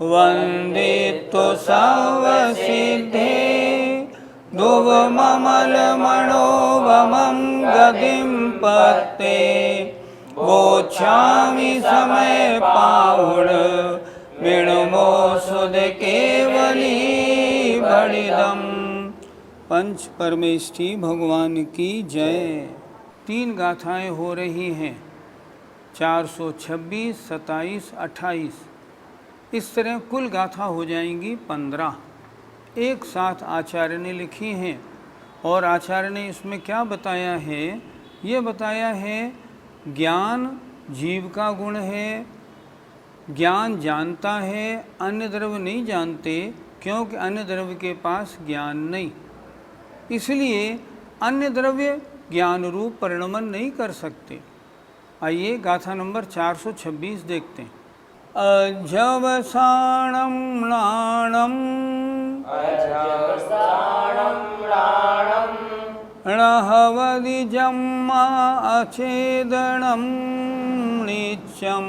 वन्दितो सर्वसिद्धे ध्रुवममलमणोभमं गतिं पत्ते वोच्छामि समय पावुण विणुमो सुध केवली बड़िदम। पंच परमेष्ठी भगवान की जय। 3 गाथाएं हो रही हैं, 426, 27, 28। इस तरह कुल गाथा हो जाएंगी 15। एक साथ आचार्य ने लिखी हैं। और आचार्य ने इसमें क्या बताया है? ये बताया है ज्ञान जीव का गुण है, ज्ञान जानता है, अन्य द्रव्य नहीं जानते, क्योंकि अन्य द्रव्य के पास ज्ञान नहीं, इसलिए अन्य द्रव्य ज्ञान रूप परिणमन नहीं कर सकते। आइए गाथा नंबर 426 देखते हैं। अजवसाणं नाणं णहवदि जम्मा अचेदनं नित्यं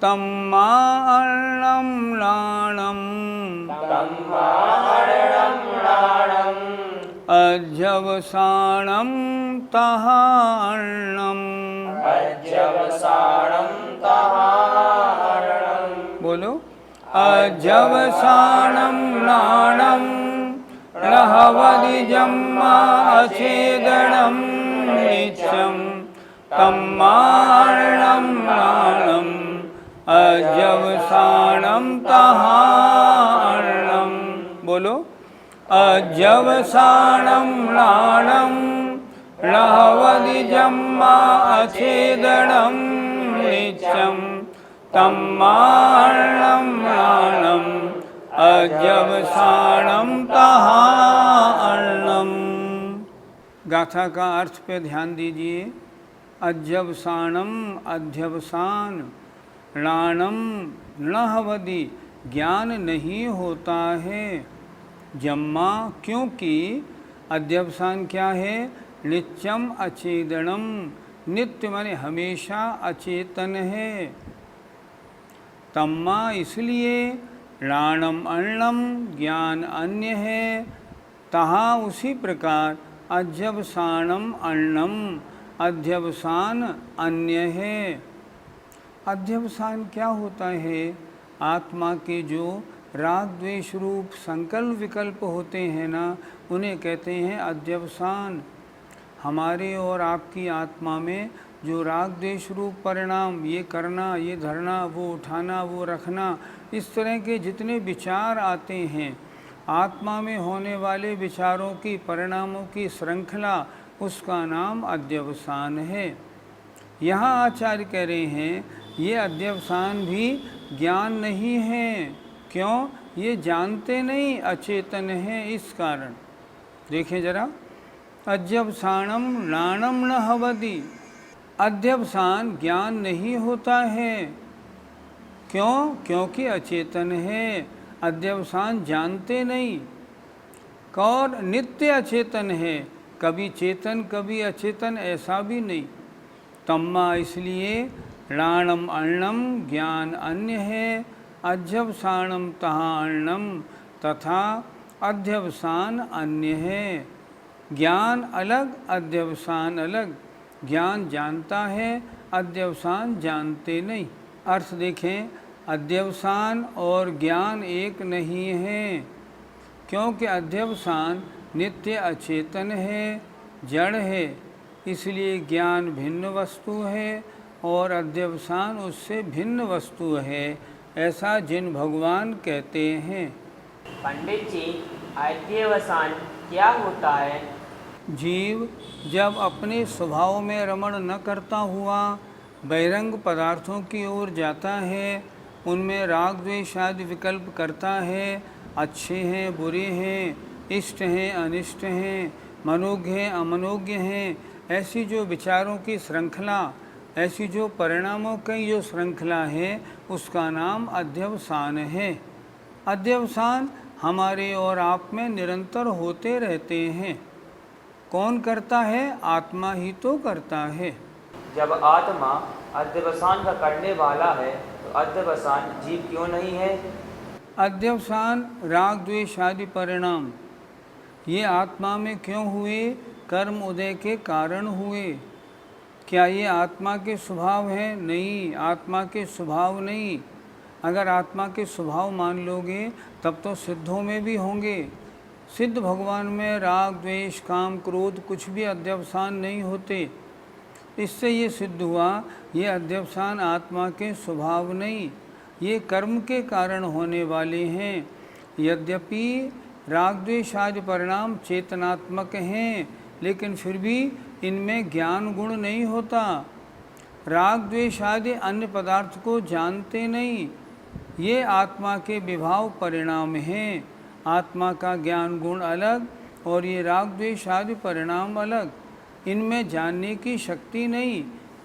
तम्मा अर्णं नाणं अजवसाणं तहार्णं। बोलो। अजवसाणं नाणं णहवदि जम्मा अचेदनं नित्यं तम्मार्णं नाणं अजवसाणं तहार्णं। बोलो। अजवसाणं नाणं णहवदि जम्मा अचेदनं नित्यं तम्मार्णं नाणं अजवसाणं तहार्णं। गाथा का अर्थ पे ध्यान दीजिए। अजवसाणं अध्यवसान, नाणं णहवदि ज्ञान नहीं होता है, जम्मा क्योंकि अध्यवसान क्या है? नित्यम अचेदनम, नित्य माने हमेशा अचेतन है। तम्मा इसलिए, राणम अर्णम ज्ञान अन्य है, तहाँ उसी प्रकार अध्यवसानम अर्णम अध्यवसान अन्य है। अध्यवसान क्या होता है? आत्मा के जो राग द्वेष रूप संकल्प विकल्प होते हैं ना, उन्हें कहते हैं अध्यवसान। हमारे और आपकी आत्मा में जो राग द्वेष रूप परिणाम, ये करना, ये धरना, वो उठाना, वो रखना, इस तरह के जितने विचार आते हैं, आत्मा में होने वाले विचारों की परिणामों की श्रृंखला, उसका नाम अध्यवसान है। यहाँ आचार्य कह रहे हैं ये अध्यवसान भी ज्ञान नहीं है। क्यों? ये जानते नहीं, अचेतन है, इस कारण। देखें जरा। अध्यवसानम नाणम णहवदि, अध्यवसान ज्ञान नहीं होता है। क्यों? क्योंकि अचेतन है। अध्यवसान जानते नहीं। और नित्य अचेतन है, कभी चेतन कभी अचेतन, ऐसा भी नहीं। तम्मा इसलिए, राणम अर्णम ज्ञान अन्य है, अध्यवसानम तहाँ अर्णम तथा अध्यवसान अन्य है। ज्ञान अलग, अध्यवसान अलग। ज्ञान जानता है, अध्यवसान जानते नहीं। अर्थ देखें। अध्यवसान और ज्ञान एक नहीं है, क्योंकि अध्यवसान नित्य अचेतन है, जड़ है, इसलिए ज्ञान भिन्न वस्तु है और अध्यवसान उससे भिन्न वस्तु है, ऐसा जिन भगवान कहते हैं। पंडित जी, अध्यवसान क्या होता है? जीव जब अपने स्वभाव में रमण न करता हुआ बहिरंग पदार्थों की ओर जाता है, उनमें राग द्वेष आदि विकल्प करता है, अच्छे हैं बुरे हैं, इष्ट हैं अनिष्ट हैं, मनोज्ञ हैं अमनोज्ञ हैं, ऐसी जो विचारों की श्रृंखला, ऐसी जो परिणामों की जो श्रृंखला है, उसका नाम अध्यवसान है। अध्यवसान हमारे और आप में निरंतर होते रहते हैं। कौन करता है? आत्मा ही तो करता है। जब आत्मा अध्यवसान का करने वाला है तो अध्यवसान जीव क्यों नहीं है? अध्यवसान राग द्वेष आदि परिणाम ये आत्मा में क्यों हुए? कर्म उदय के कारण हुए। क्या ये आत्मा के स्वभाव है? नहीं, आत्मा के स्वभाव नहीं। अगर आत्मा के स्वभाव मान लोगे तब तो सिद्धों में भी होंगे। सिद्ध भगवान में राग द्वेष काम क्रोध कुछ भी अध्यवसान नहीं होते। इससे ये सिद्ध हुआ ये अध्यवसान आत्मा के स्वभाव नहीं, ये कर्म के कारण होने वाले हैं। यद्यपि राग द्वेष आदि परिणाम चेतनात्मक हैं, लेकिन फिर भी इनमें ज्ञान गुण नहीं होता। राग द्वेष आदि अन्य पदार्थ को जानते नहीं, ये आत्मा के विभाव परिणाम हैं। आत्मा का ज्ञान गुण अलग और ये राग द्वेष आदि परिणाम अलग, इनमें जानने की शक्ति नहीं।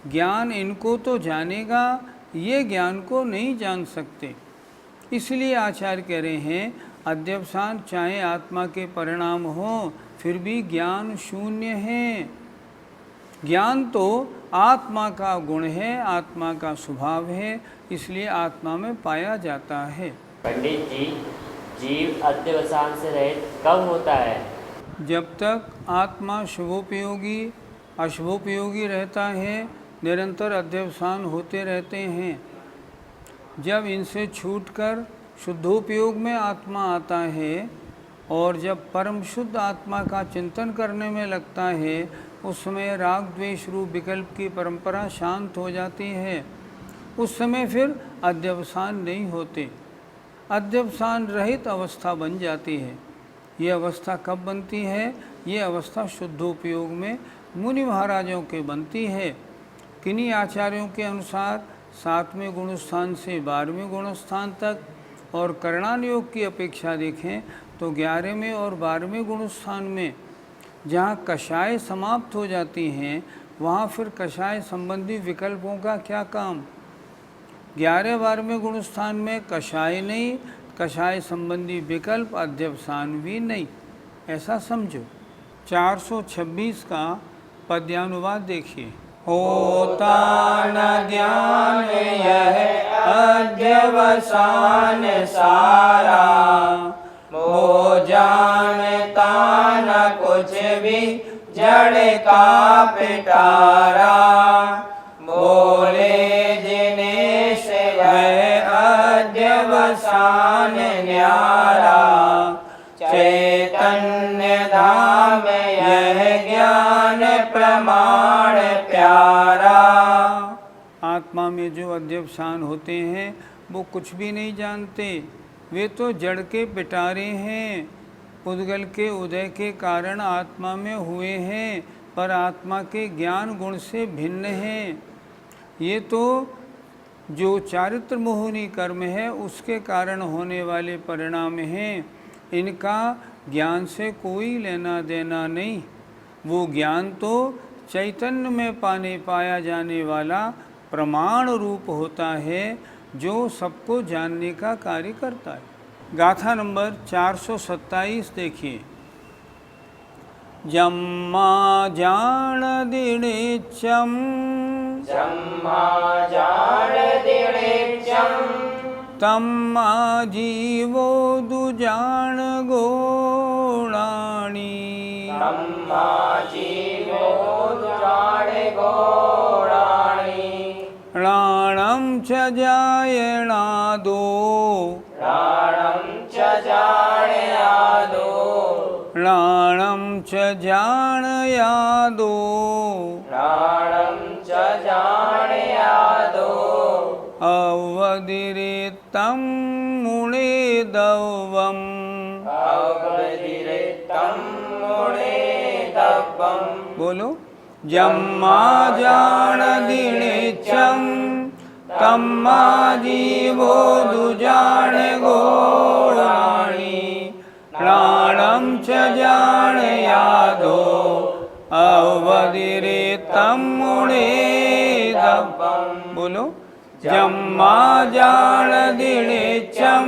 ज्ञान इनको तो जानेगा, ये ज्ञान को नहीं जान सकते। इसलिए आचार्य कह रहे हैं अध्यवसान चाहे आत्मा के परिणाम हो फिर भी ज्ञान शून्य है। ज्ञान तो आत्मा का गुण है, आत्मा का स्वभाव है, इसलिए आत्मा में पाया जाता है। पंडित जी, जीव अध्यवसान से रहित कब होता है? जब तक आत्मा शुभोपयोगी अशुभोपयोगी रहता है, निरंतर अध्यवसान होते रहते हैं। जब इनसे छूटकर शुद्धोपयोग में आत्मा आता है और जब परम शुद्ध आत्मा का चिंतन करने में लगता है, उस समय राग द्वेष रूप विकल्प की परंपरा शांत हो जाती है। उस समय फिर अध्यवसान नहीं होते, अध्यवसान रहित अवस्था बन जाती है। ये अवस्था कब बनती है? ये अवस्था शुद्धोपयोग में मुनि महाराजों के बनती है। किन्हीं आचार्यों के अनुसार 7वें गुणस्थान से 12वें गुणस्थान तक, और करणान योग की अपेक्षा देखें तो 11वें और 12वें गुणस्थान में जहाँ कषाय समाप्त हो जाती हैं, वहाँ फिर कषाय संबंधी विकल्पों का क्या काम? 11-12वें गुणस्थान में कषाय नहीं, कषाय संबंधी विकल्प अध्यवसान भी नहीं, ऐसा समझो। 426 का पद्यानुवाद देखिए। होता न ज्ञान यह अध्यवसान सारा, वो जानता न कुछ भी जड़ का पिटारा। बोले जिनेश वह अध्यवसान न्यारा, चैतन्य धाम यह ज्ञान प्रमाण प्यारा। आत्मा में जो अध्यवसान होते हैं वो कुछ भी नहीं जानते, वे तो जड़ के पिटारे हैं, उद्गल के उदय के कारण आत्मा में हुए हैं, पर आत्मा के ज्ञान गुण से भिन्न हैं। ये तो जो चारित्र मोहिनी कर्म है उसके कारण होने वाले परिणाम हैं, इनका ज्ञान से कोई लेना देना नहीं। वो ज्ञान तो चैतन्य में पाया जाने वाला प्रमाण रूप होता है, जो सबको जानने का कार्य करता है। गाथा नंबर 427 देखिए। जम्मा जान दिणेचम, जम्मा जान दिणेचम, तम्मा जीवो दुजान गोणाणी। तम्मा जीवो दुजान गोणाणी। प्राणं च जायणादो, प्राणं च जायणादो, प्राणं च जाणयादो, प्राणं च जाणयादो। अवधिरितं मुनेदवम्, अवधिरितं मुनेदवम्। बोलो। जम्मा जान दिणेचम, तम्मा जीवो दुजान गोणाणी। प्राणं च जाणयादो, अवधिरितं मुनेदवम्। बोलो। जम्मा जान दिणेचम,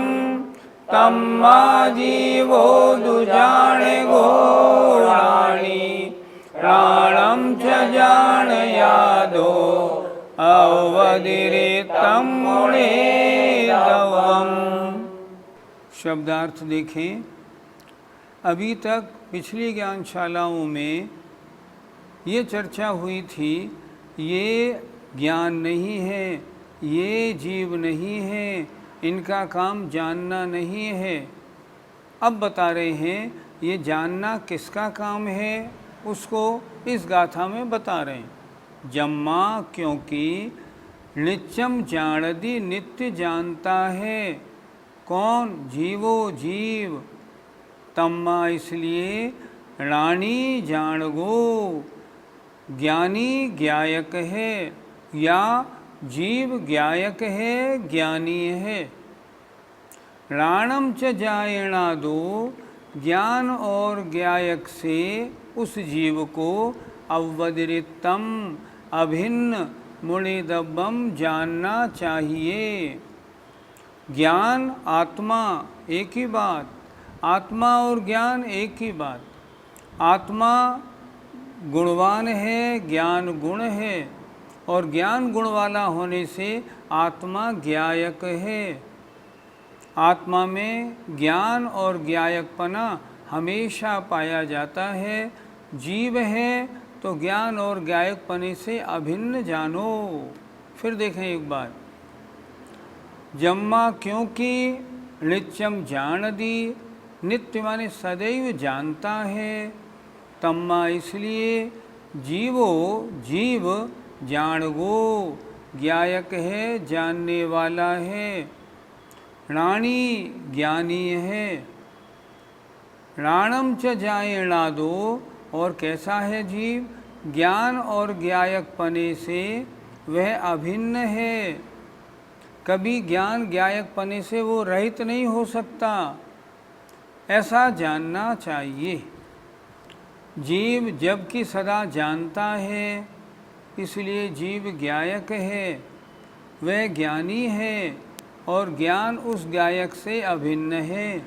तम्मा जीवो दुजान गोणाणी। प्राणं च जानयादो अवदिरितं मुनेदवम्। शब्दार्थ देखें। अभी तक पिछली ज्ञानशालाओं में ये चर्चा हुई थी, ये ज्ञान नहीं है, ये जीव नहीं है, इनका काम जानना नहीं है। अब बता रहे हैं ये जानना किसका काम है, उसको इस गाथा में बता रहे हैं। जम्मा क्योंकि नित्यम जानदी नित्य जानता है। कौन? जीवो जीव। तम्मा इसलिए रानी जाणगो ज्ञानी ज्ञायक है, या जीव ज्ञायक है, ज्ञानी है। राणम च जायणादो ज्ञान और ज्ञायक से उस जीव को अवदिरितम अभिन्न मुनिदब्बम जानना चाहिए। ज्ञान आत्मा एक ही बात, आत्मा और ज्ञान एक ही बात। आत्मा गुणवान है, ज्ञान गुण है, और ज्ञान गुण वाला होने से आत्मा ज्ञायक है। आत्मा में ज्ञान और ज्ञायकपना हमेशा पाया जाता है। जीव है तो ज्ञान और ज्ञायकपने से अभिन्न जानो। फिर देखें एक बार। जम्मा क्योंकि नित्यम जानदी, नित्य माने सदैव जानता है। तम्मा इसलिए जीवो जीव जाणगो ज्ञायक है, जानने वाला है। राणी ज्ञानी है। राणम च जायणादो, और कैसा है जीव? ज्ञान और ज्ञायकपने से वह अभिन्न है। कभी ज्ञान ज्ञायकपने से वो रहित नहीं हो सकता, ऐसा जानना चाहिए। जीव जबकि सदा जानता है, इसलिए जीव ज्ञायक है, वह ज्ञानी है, और ज्ञान उस ज्ञायक से अभिन्न है,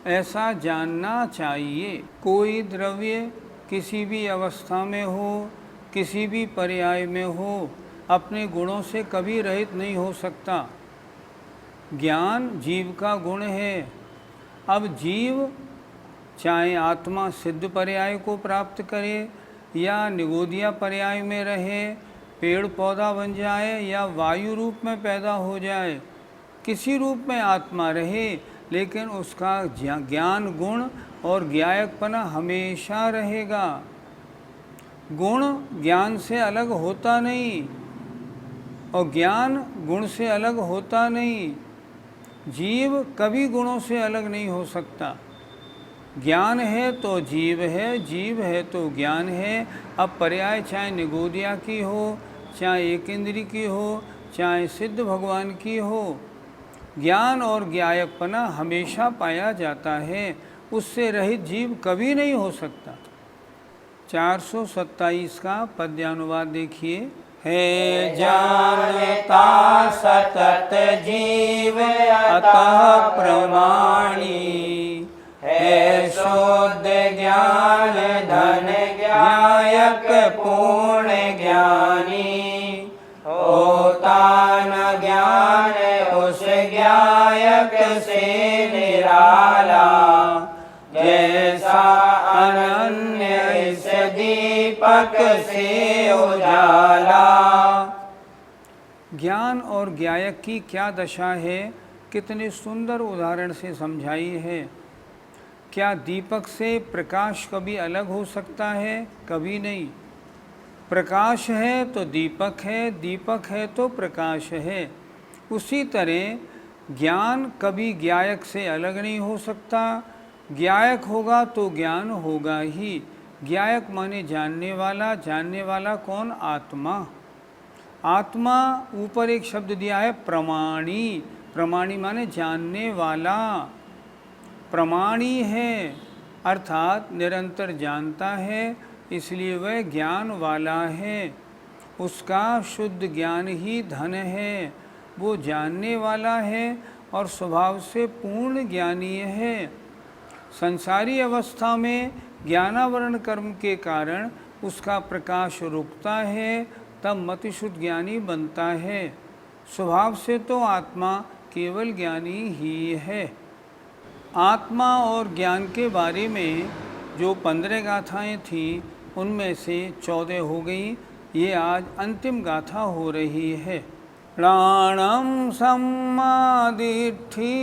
ऐसा जानना चाहिए। कोई द्रव्य किसी भी अवस्था में हो, किसी भी पर्याय में हो, अपने गुणों से कभी रहित नहीं हो सकता। ज्ञान जीव का गुण है। अब जीव चाहे आत्मा सिद्ध पर्याय को प्राप्त करे या निगोदिया पर्याय में रहे, पेड़ पौधा बन जाए या वायु रूप में पैदा हो जाए, किसी रूप में आत्मा रहे, लेकिन उसका ज्ञान गुण और ज्ञायकपना हमेशा रहेगा। गुण ज्ञान से अलग होता नहीं और ज्ञान गुण से अलग होता नहीं। जीव कभी गुणों से अलग नहीं हो सकता। ज्ञान है तो जीव है, जीव है तो ज्ञान है। अब पर्याय चाहे निगोदिया की हो, चाहे एक इंद्री की हो, चाहे सिद्ध भगवान की हो, ज्ञान और ज्ञायकपना हमेशा पाया जाता है। उससे रहित जीव कभी नहीं हो सकता। 427 का पद्यानुवाद देखिए। है जानता सतत जीव अतः प्रमाणी, है शुद्ध ज्ञान धन ज्ञायक पूर्ण ज्ञानी, होता न ज्ञान उस ज्ञायक से निराला, जैसा अनन्य इस दीपक से उजाला। ज्ञान और ज्ञायक की क्या दशा है, कितने सुंदर उदाहरण से समझाई है। क्या दीपक से प्रकाश कभी अलग हो सकता है? कभी नहीं। प्रकाश है तो दीपक है, दीपक है तो प्रकाश है। उसी तरह ज्ञान कभी ज्ञायक से अलग नहीं हो सकता। ज्ञायक होगा तो ज्ञान होगा ही। ज्ञायक माने जानने वाला। जानने वाला कौन? आत्मा। आत्मा ऊपर एक शब्द दिया है प्रमाणी। प्रमाणी माने जानने वाला। प्रमाणी है अर्थात निरंतर जानता है, इसलिए वह ज्ञान वाला है। उसका शुद्ध ज्ञान ही धन है। वो जानने वाला है और स्वभाव से पूर्ण ज्ञानी है। संसारी अवस्था में ज्ञानावरण कर्म के कारण उसका प्रकाश रुकता है तब मतिशुद्ध ज्ञानी बनता है। स्वभाव से तो आत्मा केवल ज्ञानी ही है। आत्मा और ज्ञान के बारे में जो 15 गाथाएँ थीं उनमें से 14 हो गई। ये आज अंतिम गाथा हो रही है। प्राणम सम्मादिष्ठि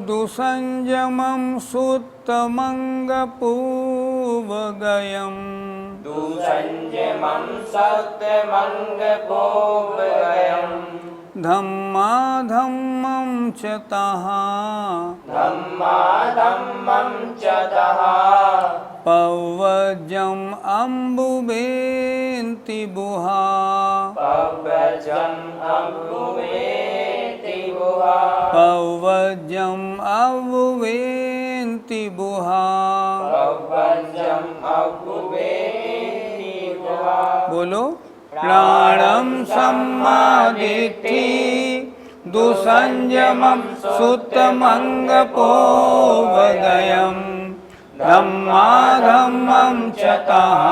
दुसंजमं सुत्तमंगपूवगयम् धम्मा धम्मं च तः पवज्जम् अम्बुवेन्ति बुहा पवज्जम् अम्बुवेन्ति बुहा। बोलो प्राणं सम्मादिष्ठि दुसंजमं सुत्तमंगपोवगयम् धम्मा धम्मं च तः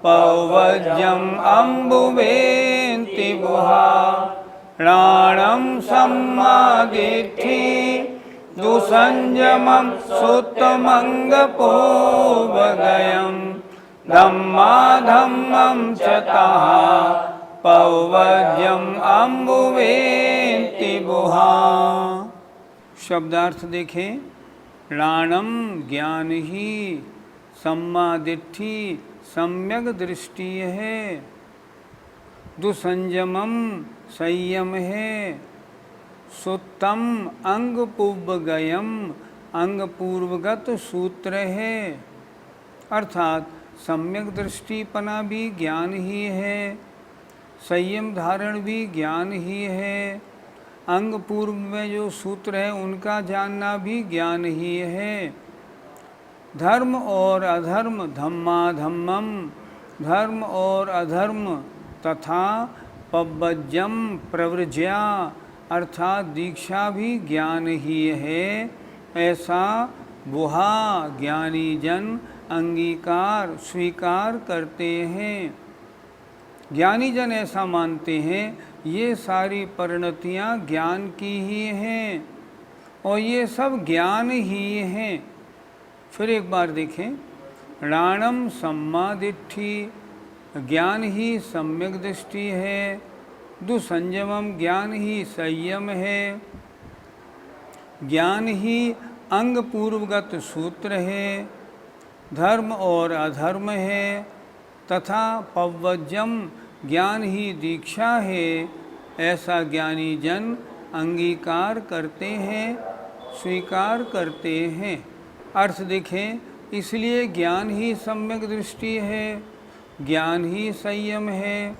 पवज्जम् अम्बुवेन्ति बुहा। प्राणं सम्मादिष्ठि दुसंजमं सुत्तमंगपोवगयम् धम्मा धम्मं च तः पवज्जम् अम्बुवेन्ति बुहा। शब्दार्थ देखें। प्राणम ज्ञान ही, सम्मादिष्ठि सम्यक दृष्टि है, दुसंजमम संयम है, सुत्तम अंग पूर्वगयम अंग पूर्वगत सूत्र है। अर्थात सम्यक दृष्टिपना भी ज्ञान ही है, संयम धारण भी ज्ञान ही है, अंग पूर्व में जो सूत्र है उनका जानना भी ज्ञान ही है। धर्म और अधर्म धम्मा धम्मम, धर्म और अधर्म तथा पव्वज्जम प्रव्रज्या अर्थात दीक्षा भी ज्ञान ही है। ऐसा बुहा ज्ञानी जन अंगीकार स्वीकार करते हैं। ज्ञानी जन ऐसा मानते हैं ये सारी परिणतियाँ ज्ञान की ही हैं और ये सब ज्ञान ही हैं। फिर एक बार देखें। प्राणम सम्मादिष्ठि ज्ञान ही सम्यक दृष्टि है, दुसंजमम ज्ञान ही संयम है, ज्ञान ही अंग पूर्वगत सूत्र है, धर्म और अधर्म है, तथा पव्वज्जम ज्ञान ही दीक्षा है। ऐसा ज्ञानी जन अंगीकार करते हैं, स्वीकार करते हैं। अर्थ देखें। इसलिए ज्ञान ही सम्यक दृष्टि है, ज्ञान ही संयम है,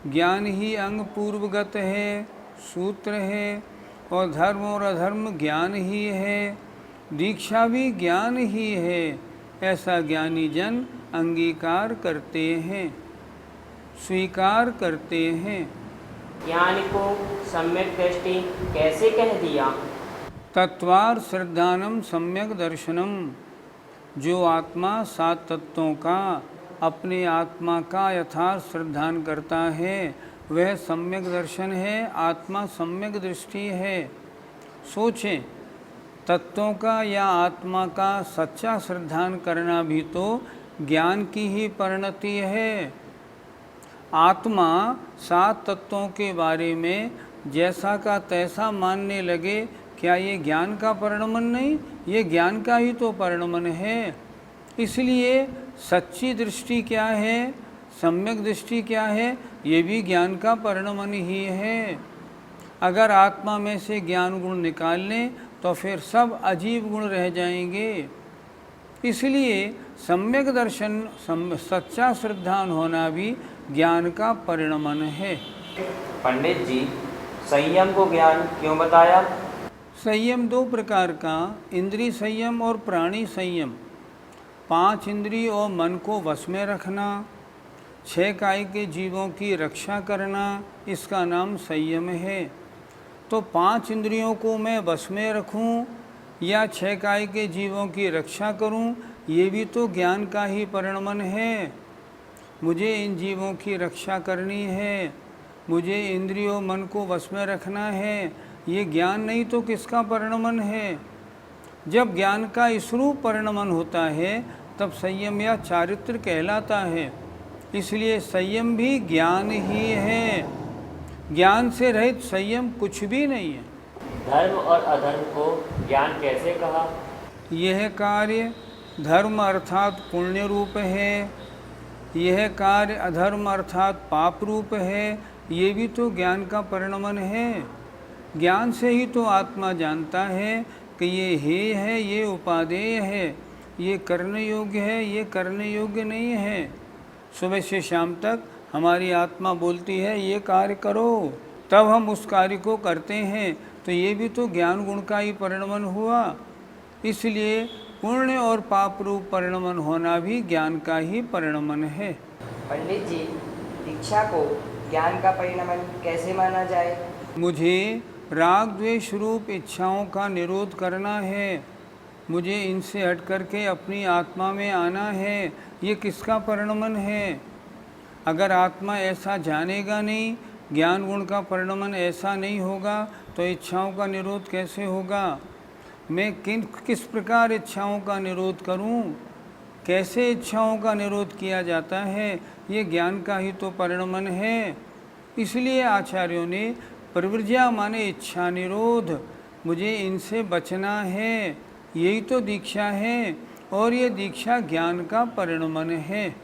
ज्ञान ही अंग पूर्वगत है, सूत्र है, और धर्म और अधर्म ज्ञान ही है, दीक्षा भी ज्ञान ही है। ऐसा ज्ञानी जन अंगीकार करते हैं, स्वीकार करते हैं। ज्ञानी को सम्यक दृष्टि कैसे कह दिया? तत्वार श्रद्धानम सम्यक दर्शनम। जो आत्मा 7 तत्वों का अपने आत्मा का यथार्थ श्रद्धान करता है वह सम्यक दर्शन है, आत्मा सम्यक दृष्टि है। सोचें, तत्वों का या आत्मा का सच्चा श्रद्धान करना भी तो ज्ञान की ही परिणति है। आत्मा 7 तत्वों के बारे में जैसा का तैसा मानने लगे, क्या ये ज्ञान का परिणमन नहीं? ये ज्ञान का ही तो परिणमन है। इसलिए सच्ची दृष्टि क्या है, सम्यक दृष्टि क्या है? ये भी ज्ञान का परिणमन ही है। अगर आत्मा में से ज्ञान गुण निकाल लें तो फिर सब अजीब गुण रह जाएंगे। इसलिए सम्यक दर्शन सच्चा श्रद्धान होना भी ज्ञान का परिणमन है। पंडित जी, संयम को ज्ञान क्यों बताया? संयम 2 प्रकार का, इंद्रिय संयम और प्राणी संयम। 5 इंद्रिय और मन को वश में रखना, 6 काय के जीवों की रक्षा करना, इसका नाम संयम है। तो 5 इंद्रियों को मैं वश में रखूं या छह काय के जीवों की रक्षा करूं, ये भी तो ज्ञान का ही परिणमन है। मुझे इन जीवों की रक्षा करनी है, मुझे इंद्रियों मन को वश में रखना है, ये ज्ञान नहीं तो किसका परिणमन है। जब ज्ञान का इस रूप परिणमन होता है तब संयम या चारित्र कहलाता है। इसलिए संयम भी ज्ञान ही है। ज्ञान से रहित संयम कुछ भी नहीं है। धर्म और अधर्म को ज्ञान कैसे कहा? यह कार्य धर्म अर्थात पुण्य रूप है, यह कार्य अधर्म अर्थात पाप रूप है, ये भी तो ज्ञान का परिणमन है। ज्ञान से ही तो आत्मा जानता है कि ये हेय है, ये उपादेय है, ये करने योग्य है, ये करने योग्य नहीं है। सुबह से शाम तक हमारी आत्मा बोलती है ये कार्य करो, तब हम उस कार्य को करते हैं, तो ये भी तो ज्ञान गुण का ही परिणमन हुआ। इसलिए पुण्य और पाप रूप परिणमन होना भी ज्ञान का ही परिणमन है। पंडित जी, दीक्षा को ज्ञान का परिणमन कैसे माना जाए? मुझे राग द्वेष रूप इच्छाओं का निरोध करना है, मुझे इनसे हट करके अपनी आत्मा में आना है, ये किसका परिणमन है? अगर आत्मा ऐसा जानेगा नहीं, ज्ञान गुण का परिणमन ऐसा नहीं होगा, तो इच्छाओं का निरोध कैसे होगा? मैं किस प्रकार इच्छाओं का निरोध करूं? कैसे इच्छाओं का निरोध किया जाता है? ये ज्ञान का ही तो परिणमन है। इसलिए आचार्यों ने प्रवृज्या माने इच्छा निरोध, मुझे इनसे बचना है, यही तो दीक्षा है। और ये दीक्षा ज्ञान का परिणमन है।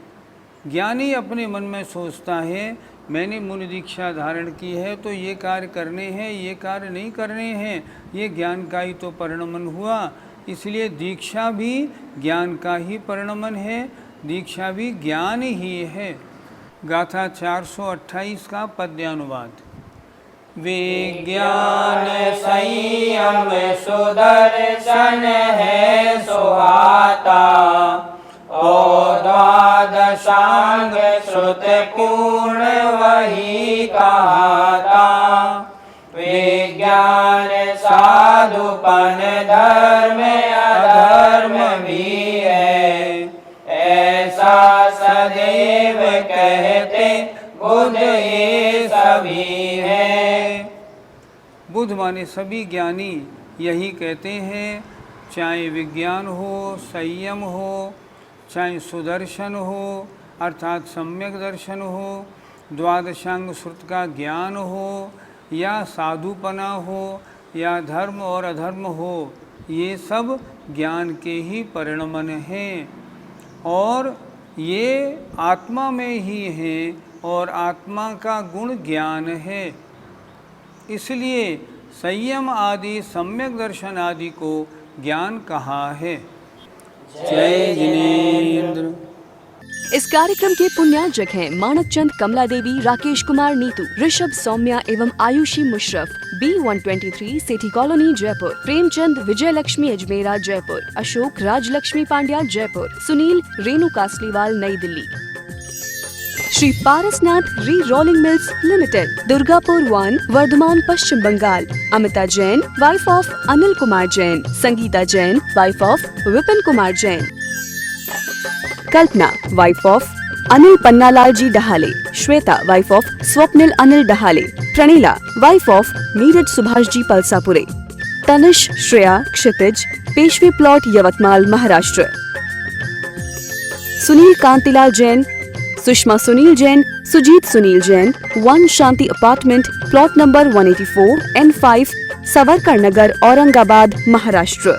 ज्ञानी अपने मन में सोचता है मैंने मुनि दीक्षा धारण की है तो ये कार्य करने हैं, ये कार्य नहीं करने हैं, ये ज्ञान का ही तो परिणमन हुआ। इसलिए दीक्षा भी ज्ञान का ही परिणमन है, दीक्षा भी ज्ञान ही है। गाथा 428 का पद्यानुवाद। विज्ञान संयम सुदर्शन है सुहाता, ओ द्वादशांग श्रुत पूर्ण वही कहता। विज्ञान साधुपन धर्म अधर्म भी है, ऐसा सदैव कहते बुध ये सभी है। बुध माने सभी ज्ञानी यही कहते हैं, चाहे विज्ञान हो, संयम हो, चाहे सुदर्शन हो अर्थात सम्यक दर्शन हो, द्वादशांग श्रुत का ज्ञान हो, या साधुपना हो, या धर्म और अधर्म हो, ये सब ज्ञान के ही परिणमन हैं और ये आत्मा में ही है और आत्मा का गुण ज्ञान है। इसलिए संयम आदि सम्यक दर्शन आदि को ज्ञान कहा है। जय जिनेंद्र। इस कार्यक्रम के पुण्यार्जक हैं मानक चंद, कमला देवी, राकेश कुमार नीतू, ऋषभ सौम्या एवं Ayushi Musharraf, B123 Sethi colony Jaipur, Premchand Vijay Lakshmi Ajmera Jaipur, Ashok Rajlakshmi Pandya Jaipur, Sunil Renu Kasliwal New Delhi. Shri Parasnath re rolling mills limited, Durgapur 1, Bardhaman Paschim Bengal. Amita Jain wife of Anil Kumar Jain, Sangeeta Jain wife of Vipin Kumar Jain, Kalpana wife of Anil Pannalal ji Dahale, Shweta wife of Swapnil Anil Dahale, Pranila wife of Neeraj Subhash ji Palsapure, Tanish Shreya Kshitij, Peshwe plot Yavatmal Maharashtra, Sunil Kantilal Jain, Sushma Sunil Jain, Sujeet Sunil Jain, 1 Shanti apartment, plot number 184 N5, Savarkar Nagar, Aurangabad Maharashtra.